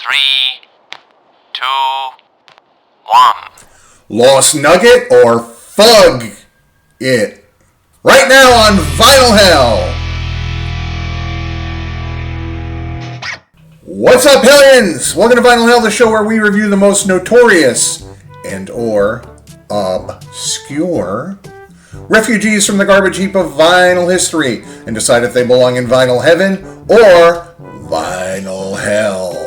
3, 2, 1. Lost Nugget or Fug It. Right now on Vinyl Hell. What's up, Hellions? Welcome to Vinyl Hell, the show where we review the most notorious and or obscure refugees from the garbage heap of vinyl history and decide if they belong in vinyl heaven or vinyl hell.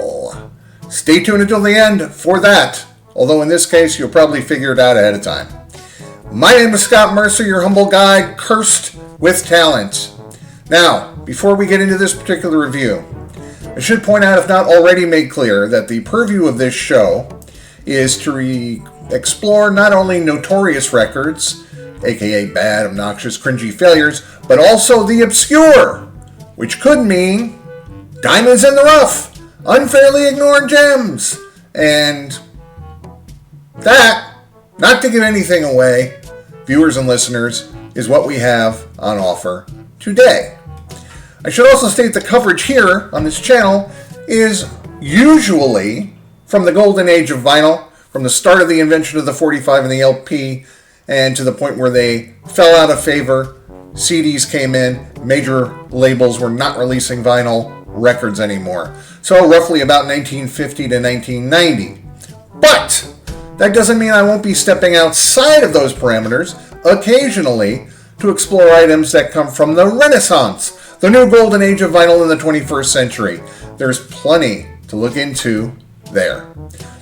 Stay tuned until the end for that, although in this case you'll probably figure it out ahead of time. My name is Scott Mercer, your humble guide, cursed with talent. Now, before we get into this particular review, I should point out, if not already made clear, that the purview of this show is to explore not only notorious records, aka bad, obnoxious, cringy failures, but also the obscure, which could mean diamonds in the rough, unfairly ignored gems, and that, not to give anything away, viewers and listeners, is what we have on offer today. I should also state the coverage here on this channel is usually from the golden age of vinyl, from the start of the invention of the 45 and the LP, and to the point where they fell out of favor. CDs came in, major labels were not releasing vinyl records anymore. So roughly about 1950 to 1990. But that doesn't mean I won't be stepping outside of those parameters occasionally to explore items that come from the Renaissance, the new golden age of vinyl in the 21st century. There's plenty to look into there.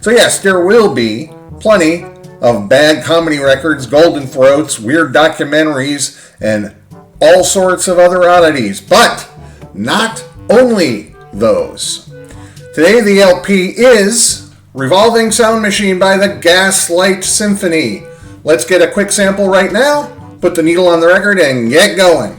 So yes, there will be plenty of bad comedy records, golden throats, weird documentaries, and all sorts of other oddities. But not only those. Today the LP is Revolving Sound Machine by the Gaslighted Symphony. Let's get a quick sample right now, put the needle on the record, and get going.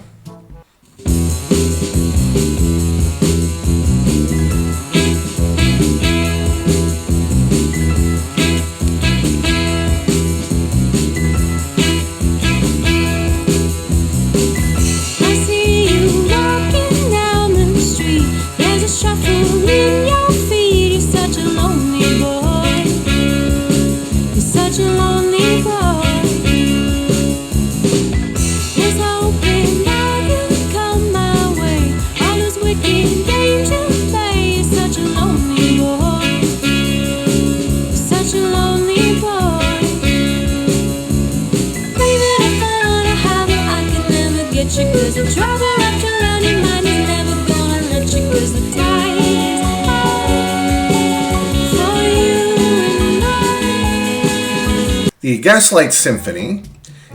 The Gaslighted Symphony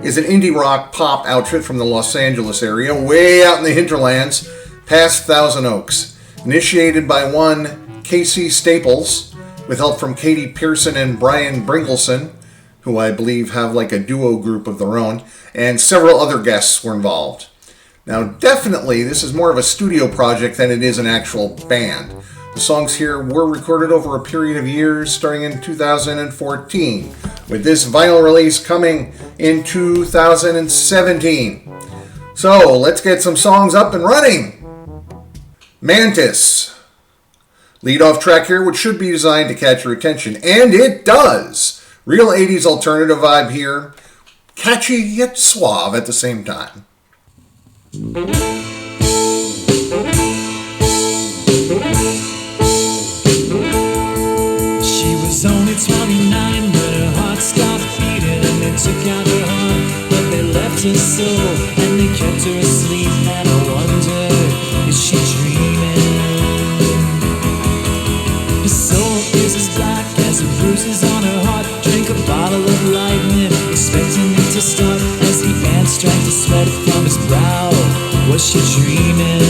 is an indie rock pop outfit from the Los Angeles area, way out in the hinterlands, past Thousand Oaks. Initiated by one Casey Staples, with help from Katie Pearson and Brian Bringelson, who I believe have like a duo group of their own, and several other guests were involved. Now, definitely, this is more of a studio project than it is an actual band. The songs here were recorded over a period of years, starting in 2014, with this vinyl release coming in 2017. So, let's get some songs up and running. Mantis. Lead off track here, which should be designed to catch your attention, and it does. Real 80s alternative vibe here. Catchy yet suave at the same time. She was only 29 when her heart stopped beating, and they took out her heart, but they left her soul, and they kept her asleep, and I wonder, is she dreaming? Her soul is as black as the bruises on her heart. Drink a bottle of lightning, expecting it to start, as the ants drank the sweat from his brow. Was she dreaming?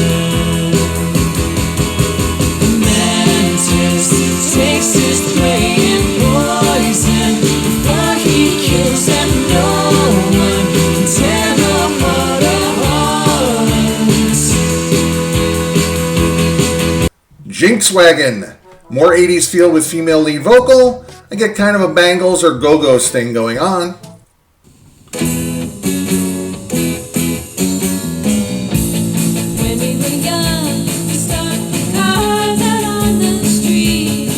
The mantis takes his prey in poison before he kills, and no one can tear the heart apart. Jinxwagon. More 80s feel with female lead vocal. I get kind of a Bangles or Go-Go's thing going on. When we were young, we started cars out on the street.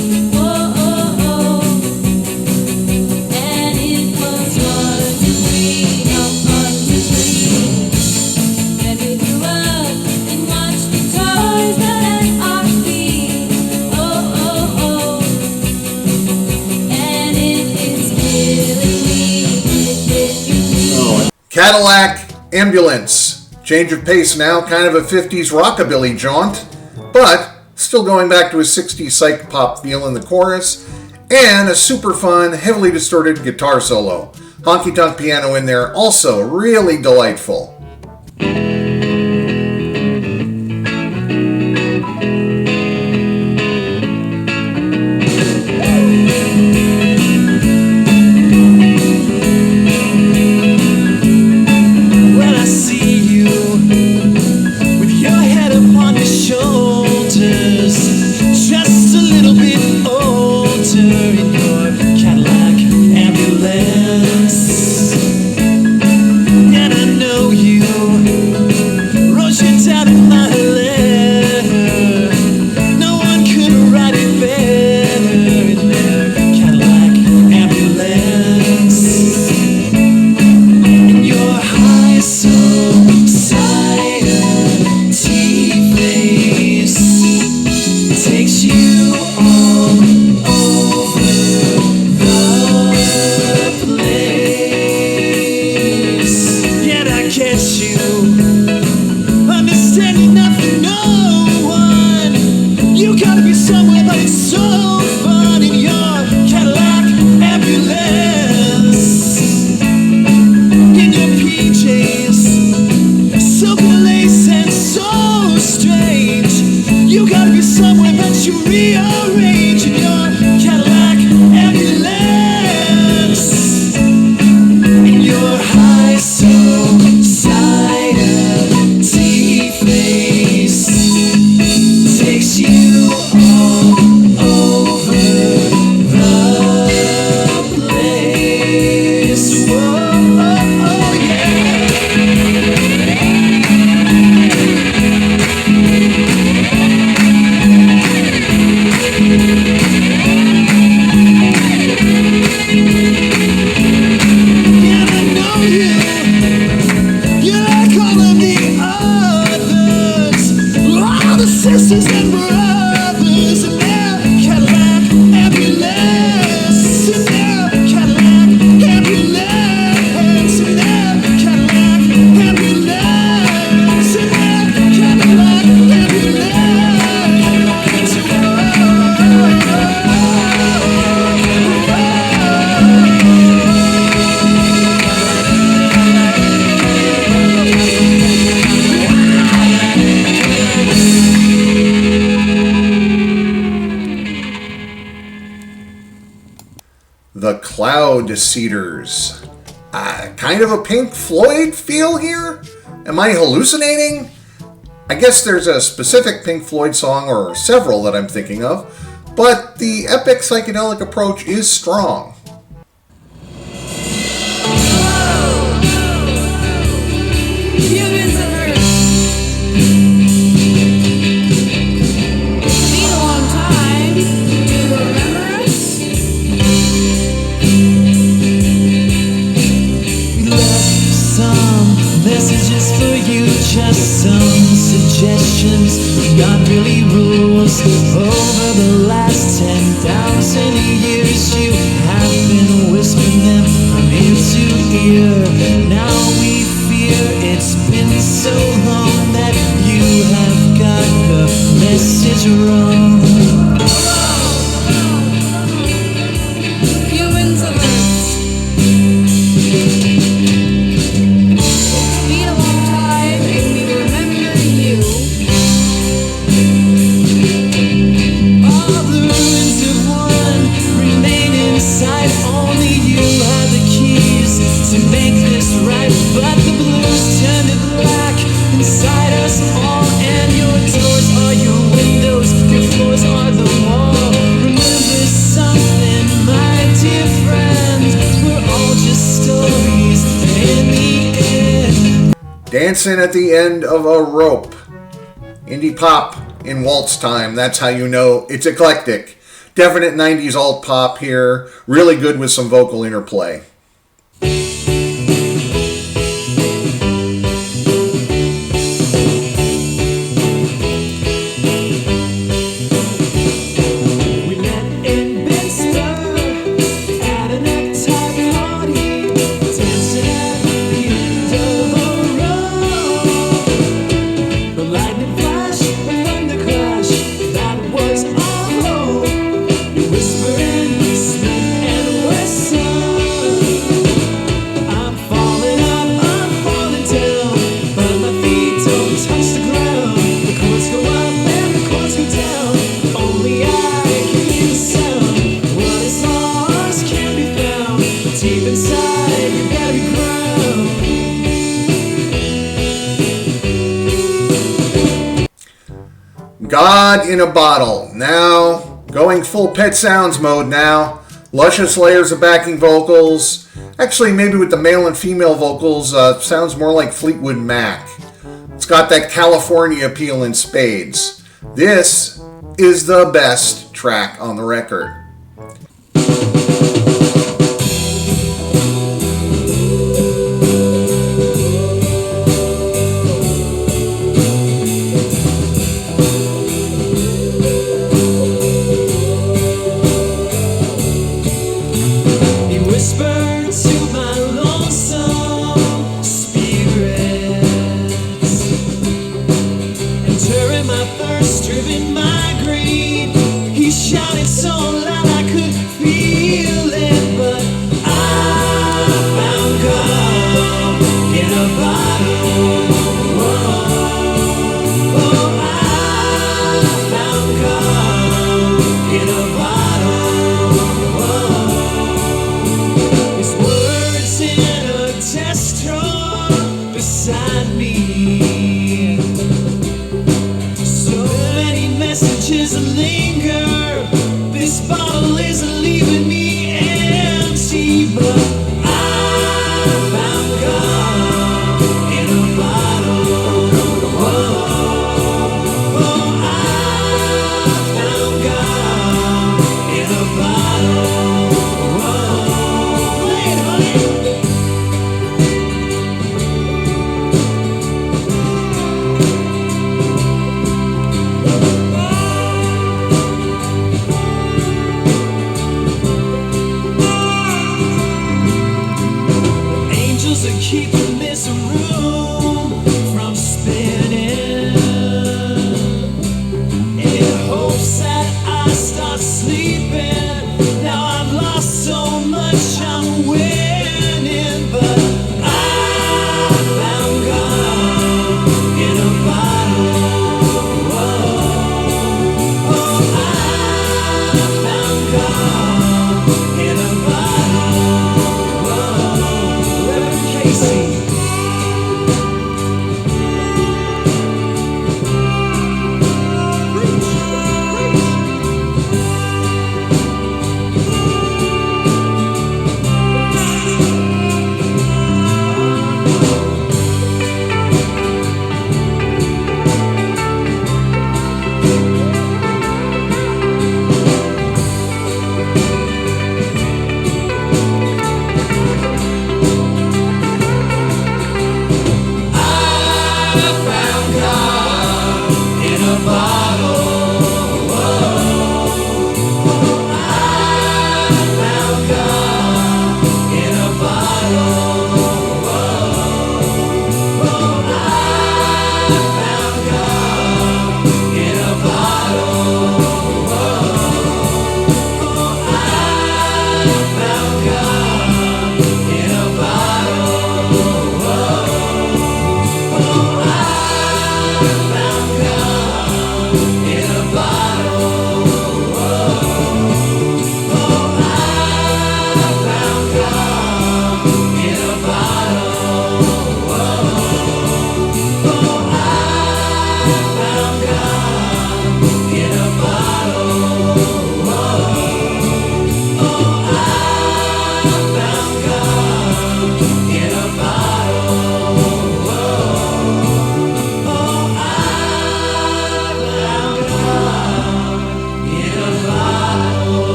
Cadillac Ambulance. Change of pace now, kind of a 50s rockabilly jaunt, but still going back to a 60s psych pop feel in the chorus, and a super fun, heavily distorted guitar solo. Honky tonk piano in there, also really delightful. The Cloud Seeders. Kind of a Pink Floyd feel here? Am I hallucinating? I guess there's a specific Pink Floyd song, or several that I'm thinking of, but the epic psychedelic approach is strong. Just some suggestions. God really rules over the last 10,000 years. You have been whispering them from ear to ear. Now we fear it's been so long that you have got the message wrong. Humans alert. Dancing at the end of a rope. Indie pop in waltz time. That's how you know it's eclectic. Definite 90s alt pop here. Really good with some vocal interplay. whispering Smith and Wesson. I'm falling up, I'm falling down, but my feet don't touch the ground. The chords go up and the chords go down. Only I can hear the sound. What is lost can't be found. Deep inside, you gotta be ground. God in a Bottle. Now, going full Pet Sounds mode now. Luscious layers of backing vocals. Actually, maybe with the male and female vocals, sounds more like Fleetwood Mac. It's got that California appeal in spades. This is the best track on the record. He whispered to my lonesome spirits, and during my thirst-driven migraine, he shouted so loud I could feel it. But I found God in a bottle. Oh, I found God in a bottle. His words in a desk drawer beside me. So many messages linger. This bottle is leaving me empty, but I found God in a bottle. Oh, I found God in a bottle. Wait, honey. Angels are keeping this room from spinning, in hopes that I start sleeping. Now I've lost so much, I'm winning, but I found God in a bottle. Oh, I found God in a bottle. Reverend Casey.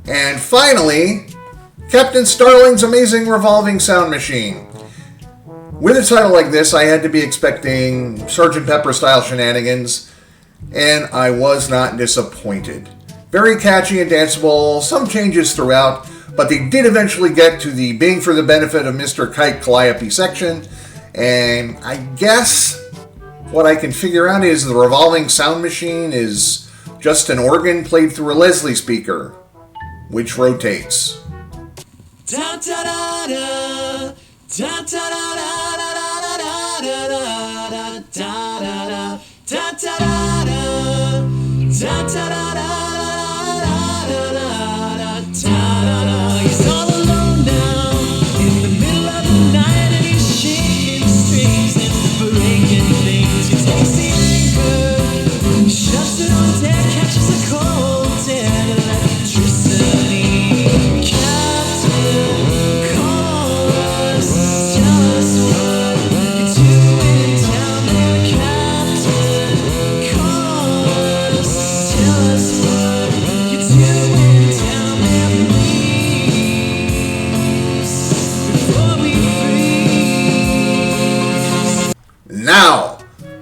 And finally, Captain Starling's Amazing Revolving Sound Machine. With a title like this, I had to be expecting Sgt. Pepper-style shenanigans, and I was not disappointed. Very catchy and danceable, some changes throughout, But they did eventually get to the Being for the Benefit of Mr. Kite Calliope section, and I guess what I can figure out is the revolving sound machine is just an organ played through a Leslie speaker, which rotates. Da da da da, da da da da da da da da da da da da da da da da da. He's all alone now, in the middle of the night, and he's shaking strings and breaking things. He takes the anchor, shuts it on deck, catches a cold dead electricity. Captain, call us, tell us what you're doing down there. Captain, call us, tell us what you're doing down there, please, before we freeze. Now,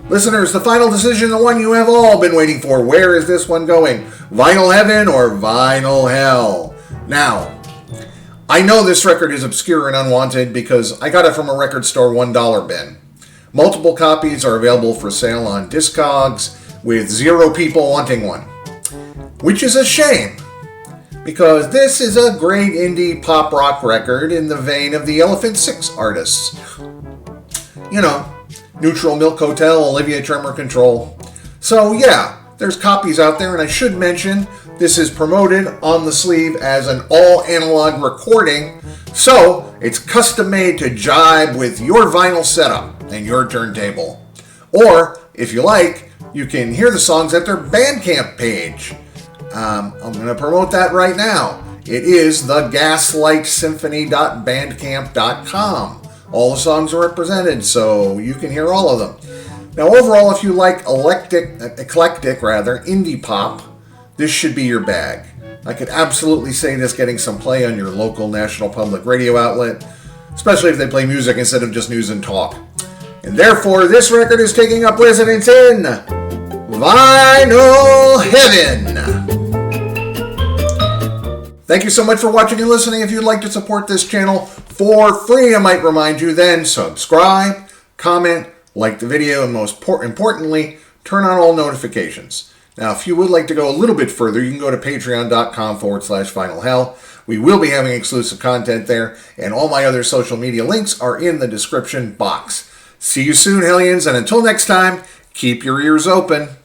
listeners, the final decision, the one you have all been waiting for. Where is this one going? Vinyl Heaven or Vinyl Hell? Now, I know this record is obscure and unwanted because I got it from a record store $1 bin. Multiple copies are available for sale on Discogs with 0 people wanting one. Which is a shame, because this is a great indie pop rock record in the vein of the Elephant Six artists. You know, Neutral Milk Hotel, Olivia Tremor Control. So yeah, there's copies out there, and I should mention this is promoted on the sleeve as an all-analog recording, so it's custom made to jibe with your vinyl setup and your turntable. Or, if you like, you can hear the songs at their Bandcamp page. I'm going to promote that right now. It is the gaslightsymphony.bandcamp.com. All the songs are represented, so you can hear all of them. Now, overall, if you like eclectic indie pop, this should be your bag. I could absolutely say this getting some play on your local national public radio outlet, especially if they play music instead of just news and talk. And therefore, this record is taking up residence in Vinyl Heaven. Thank you so much for watching and listening. If you'd like to support this channel for free, I might remind you then, subscribe, comment, like the video, and most importantly, turn on all notifications. Now, if you would like to go a little bit further, you can go to patreon.com/vinylhell. We will be having exclusive content there, and all my other social media links are in the description box. See you soon, Hellions, and until next time, keep your ears open.